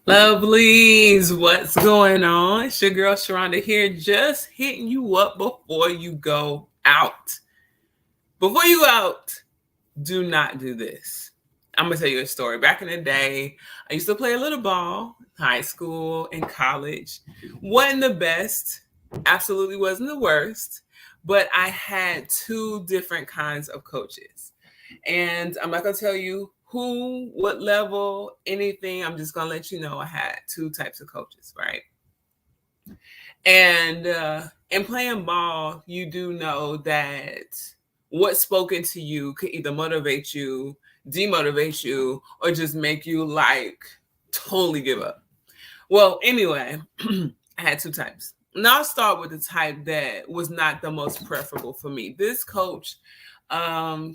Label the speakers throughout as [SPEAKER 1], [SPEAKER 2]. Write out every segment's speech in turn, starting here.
[SPEAKER 1] Lovelies, what's going on? It's your girl Sharonda here, just hitting you up before you go out. Before you go out, do not do this. I'm gonna tell you a story. Back in the day, I used to play a little ball, high school and college. Wasn't the best, absolutely wasn't the worst, but I had two different kinds of coaches. And I'm not gonna tell you who, what level, anything. I'm just gonna let you know I had two types of coaches, right? And in playing ball, you do know that what's spoken to you could either motivate you, demotivate you, or just make you like totally give up. Well, anyway, I had two types. Now I'll start with the type that was not the most preferable for me. This coach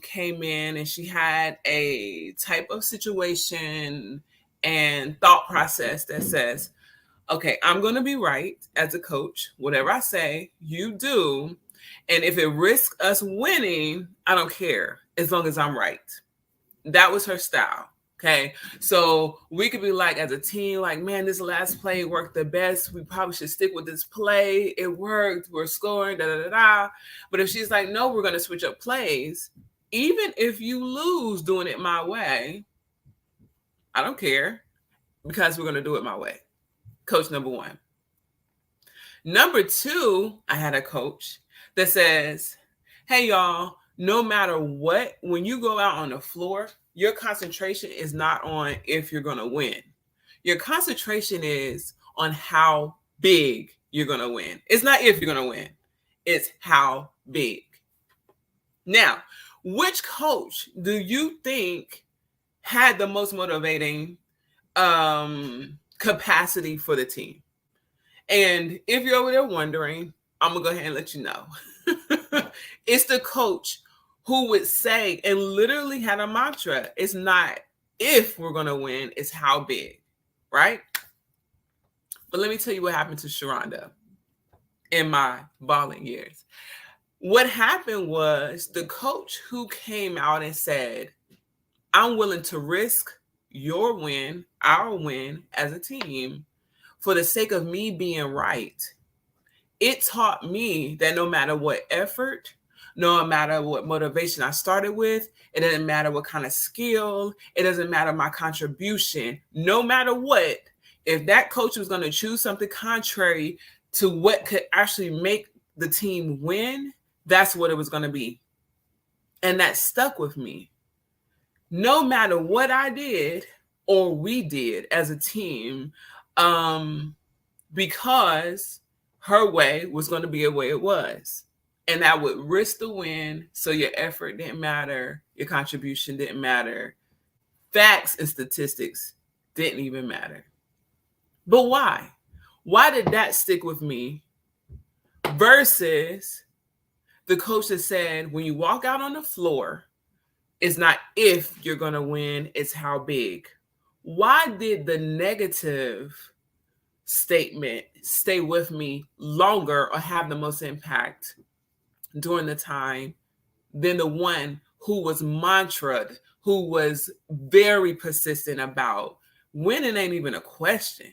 [SPEAKER 1] came in and she had a type of situation and thought process that says, okay, I'm going to be right as a coach. Whatever I say, you do. And if it risks us winning, I don't care as long as I'm right. That was her style. Okay. So we could be like, as a team, like, man, this last play worked the best. We probably should stick with this play. It worked. We're scoring, da da da da. But if she's like, no, we're going to switch up plays, even if you lose doing it my way, I don't care because we're going to do it my way. Coach number one. Number two, I had a coach that says, hey, y'all, no matter what, when you go out on the floor, your concentration is not on if you're going to win. Your concentration is on how big you're going to win. It's not if you're going to win, it's how big. Now, which coach do you think had the most motivating capacity for the team? And if you're over there wondering, I'm going to go ahead and let you know. It's the coach who would say and literally had a mantra. It's not if we're going to win, it's how big, right? But let me tell you what happened to Sharonda in my balling years. What happened was the coach who came out and said, I'm willing to risk your win, our win as a team for the sake of me being right. It taught me that no matter what effort, no matter what motivation I started with, it doesn't matter what kind of skill, it doesn't matter my contribution, no matter what, if that coach was going to choose something contrary to what could actually make the team win, that's what it was going to be. And that stuck with me. No matter what I did or we did as a team, because her way was going to be a way it was. And that would risk the win. So your effort didn't matter. Your contribution didn't matter. Facts and statistics didn't even matter. But why? Why did that stick with me versus the coach that said, when you walk out on the floor, it's not if you're going to win, it's how big. Why did the negative statement stay with me longer or have the most impact during the time than the one who was mantraed, who was very persistent about winning ain't even a question.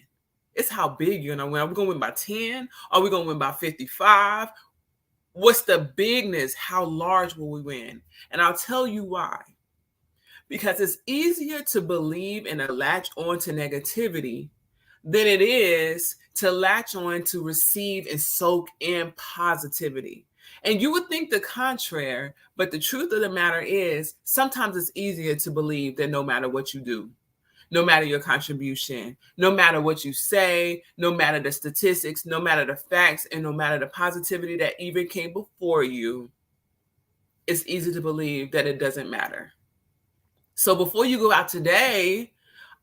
[SPEAKER 1] It's how big you're going to win. Are we going to win by 10? Are we going to win by 55? What's the bigness? How large will we win? And I'll tell you why. Because it's easier to believe and to latch on to negativity than it is to latch on to receive and soak in positivity. And you would think the contrary, but the truth of the matter is sometimes it's easier to believe that no matter what you do, no matter your contribution, no matter what you say, no matter the statistics, no matter the facts, and no matter the positivity that even came before you, it's easy to believe that it doesn't matter. So before you go out today,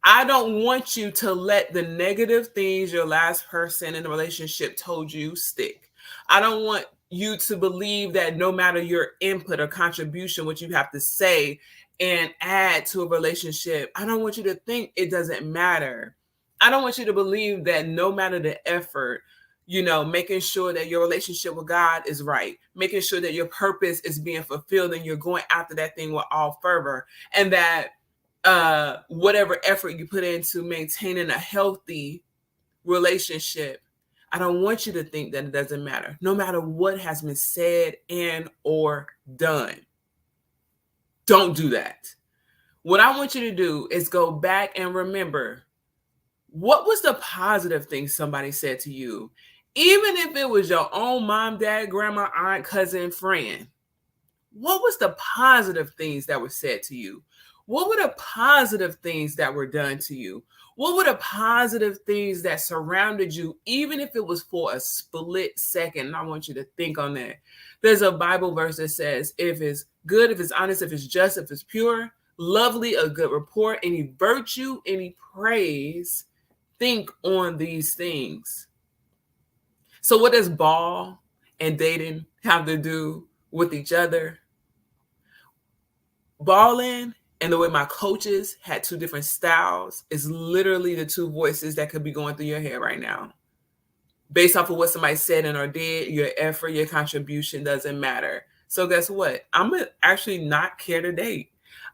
[SPEAKER 1] I don't want you to let the negative things your last person in the relationship told you stick. I don't want you to believe that no matter your input or contribution, what you have to say and add to a relationship, I don't want you to think it doesn't matter. I don't want you to believe that no matter the effort, making sure that your relationship with God is right, making sure that your purpose is being fulfilled and you're going after that thing with all fervor, and that whatever effort you put into maintaining a healthy relationship, I don't want you to think that it doesn't matter, no matter what has been said and or done. Don't do that. What I want you to do is go back and remember, what was the positive thing somebody said to you? Even if it was your own mom, dad, grandma, aunt, cousin, friend, what was the positive things that were said to you? What were the positive things that were done to you? What were the positive things that surrounded you, even if it was for a split second? And I want you to think on that. There's a Bible verse that says, if it's good, if it's honest, if it's just, if it's pure, lovely, a good report, any virtue, any praise, think on these things. So what does ball and dating have to do with each other? Balling and the way my coaches had two different styles is literally the two voices that could be going through your head right now. Based off of what somebody said and or did, your effort, your contribution doesn't matter. So guess what? I'm actually not care to date.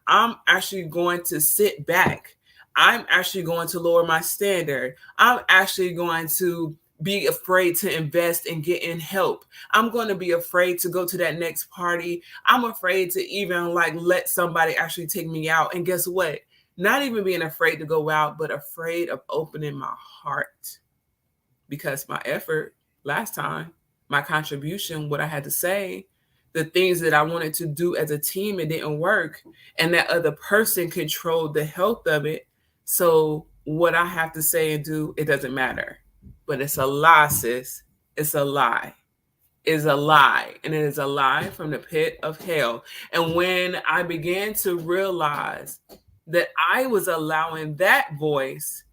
[SPEAKER 1] I'm actually going to sit back. I'm actually going to lower my standard. I'm actually going to be afraid to invest in getting help. I'm going to be afraid to go to that next party. I'm afraid to even let somebody actually take me out. And guess what? Not even being afraid to go out, but afraid of opening my heart. Because my effort last time, my contribution, what I had to say, the things that I wanted to do as a team, it didn't work. And that other person controlled the health of it. So what I have to say and do, it doesn't matter. But it's a lie, sis. It's a lie. It's a lie. And it is a lie from the pit of hell. And when I began to realize that I was allowing that voice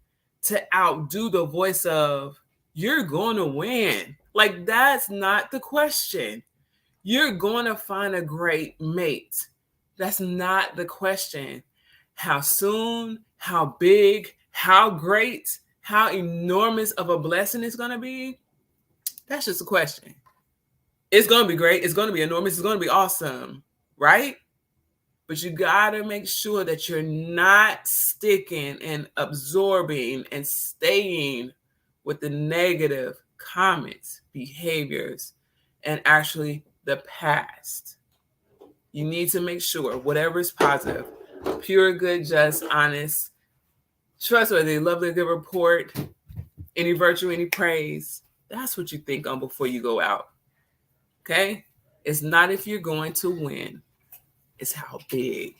[SPEAKER 1] to outdo the voice of, you're going to win. That's not the question. You're going to find a great mate. That's not the question. How soon, how big, how great, how enormous of a blessing it's going to be, that's just a question. It's going to be great. It's going to be enormous. It's going to be awesome, right? But you got to make sure that you're not sticking and absorbing and staying with the negative comments, behaviors, and actually the past. You need to make sure whatever is positive, pure, good, just, honest, trustworthy, lovely, good report, any virtue, any praise, that's what you think on before you go out. Okay? It's not if you're going to win. It's how big.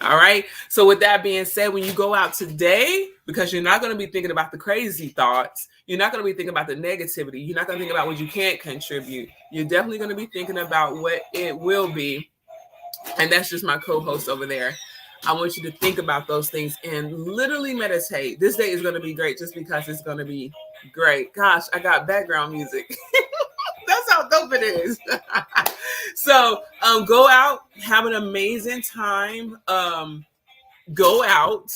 [SPEAKER 1] All right? So with that being said, when you go out today, because you're not going to be thinking about the crazy thoughts, you're not going to be thinking about the negativity, you're not going to think about what you can't contribute. You're definitely going to be thinking about what it will be. And that's just my co-host over there. I want you to think about those things and literally meditate. This day is going to be great just because it's going to be great. Gosh, I got background music. That's how dope it is. So go out, have an amazing time. Go out,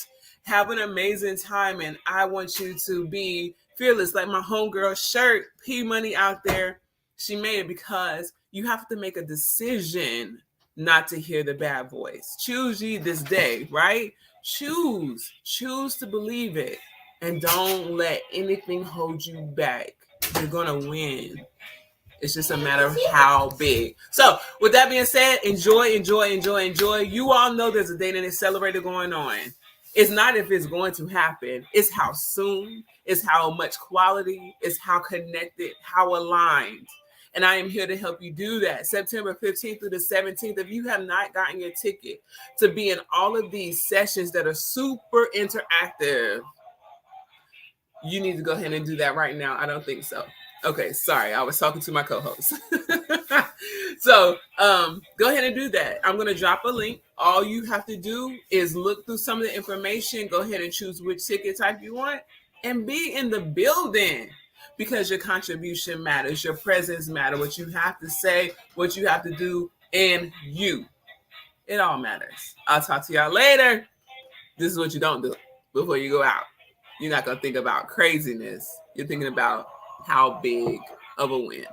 [SPEAKER 1] have an amazing time. And I want you to be fearless. Like my homegirl shirt, P Money out there. She made it because you have to make a decision not to hear the bad voice. Choose ye this day, right? Choose to believe it. And don't let anything hold you back. You're going to win. It's just a matter of how big. So with that being said, enjoy. You all know there's a dating accelerator going on. It's not if it's going to happen. It's how soon. It's how much quality. It's how connected, how aligned. And I am here to help you do that. September 15th through the 17th. If you have not gotten your ticket to be in all of these sessions that are super interactive, you need to go ahead and do that right now. I don't think so. Okay, sorry. I was talking to my co-host. So go ahead and do that. I'm going to drop a link. All you have to do is look through some of the information. Go ahead and choose which ticket type you want and be in the building. Because your contribution matters, your presence matters, what you have to say, what you have to do, and you. It all matters. I'll talk to y'all later. This is what you don't do before you go out. You're not going to think about craziness. You're thinking about how big of a win.